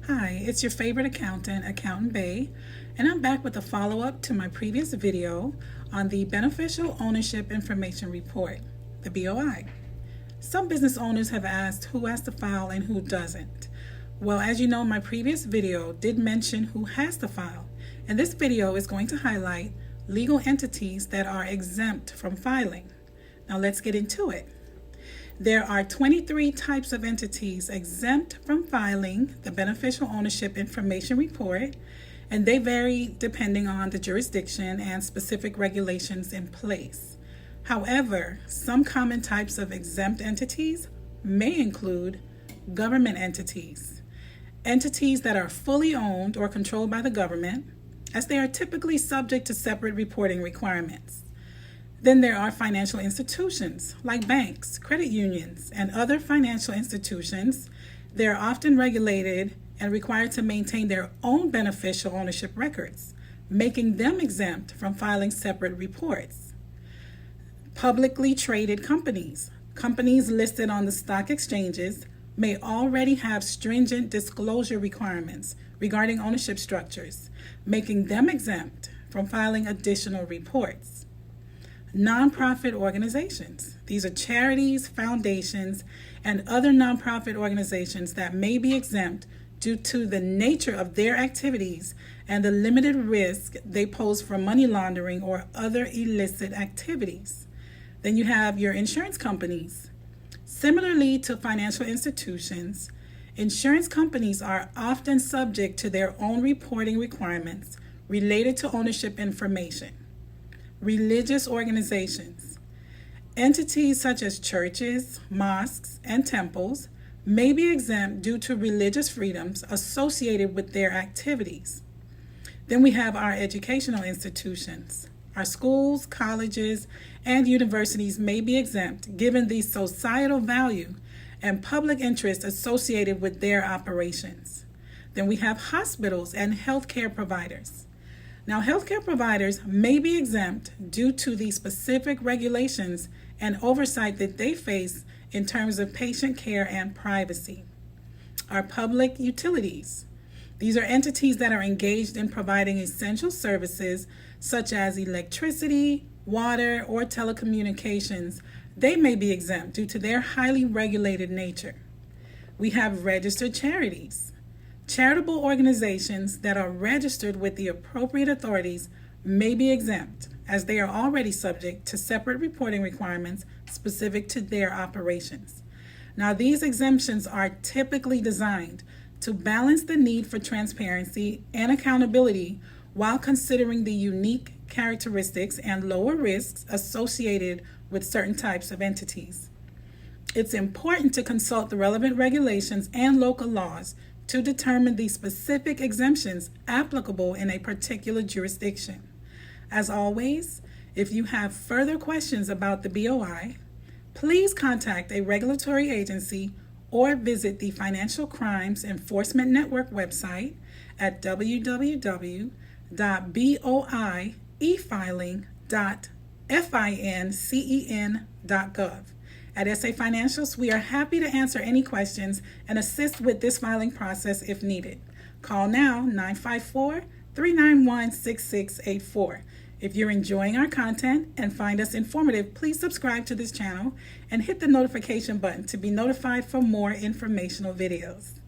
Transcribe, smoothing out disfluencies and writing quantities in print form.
Hi, it's your favorite accountant, Accountant Bay, and I'm back with a follow-up to my previous video on the Beneficial Ownership Information Report, the BOI. Some business owners have asked who has to file and who doesn't. Well, as you know, my previous video did mention who has to file, and this video is going to highlight legal entities that are exempt from filing. Now let's get into it. There are 23 types of entities exempt from filing the Beneficial Ownership Information Report, and they vary depending on the jurisdiction and specific regulations in place. However, some common types of exempt entities may include government entities, entities that are fully owned or controlled by the government, as they are typically subject to separate reporting requirements. Then there are financial institutions like banks, credit unions, and other financial institutions. They are often regulated and required to maintain their own beneficial ownership records, making them exempt from filing separate reports. Publicly traded companies, companies listed on the stock exchanges, may already have stringent disclosure requirements regarding ownership structures, making them exempt from filing additional reports. Nonprofit organizations. These are charities, foundations, and other nonprofit organizations that may be exempt due to the nature of their activities and the limited risk they pose for money laundering or other illicit activities. Then you have your insurance companies. Similarly to financial institutions, insurance companies are often subject to their own reporting requirements related to ownership information. Religious organizations. Entities such as churches, mosques, and temples may be exempt due to religious freedoms associated with their activities. Then we have our educational institutions. Our schools, colleges, and universities may be exempt given the societal value and public interest associated with their operations. Then we have hospitals and healthcare providers. Now, healthcare providers may be exempt due to the specific regulations and oversight that they face in terms of patient care and privacy. Our public utilities. These are entities that are engaged in providing essential services such as electricity, water, or telecommunications. They may be exempt due to their highly regulated nature. We have registered charities. Charitable organizations that are registered with the appropriate authorities may be exempt, as they are already subject to separate reporting requirements specific to their operations. Now, these exemptions are typically designed to balance the need for transparency and accountability while considering the unique characteristics and lower risks associated with certain types of entities. It's important to consult the relevant regulations and local laws to determine the specific exemptions applicable in a particular jurisdiction. As always, if you have further questions about the BOI, please contact a regulatory agency or visit the Financial Crimes Enforcement Network website at www.boiefiling.fincen.gov. At SA Financials, we are happy to answer any questions and assist with this filing process if needed. Call now 954-391-6684. If you're enjoying our content and find us informative, please subscribe to this channel and hit the notification button to be notified for more informational videos.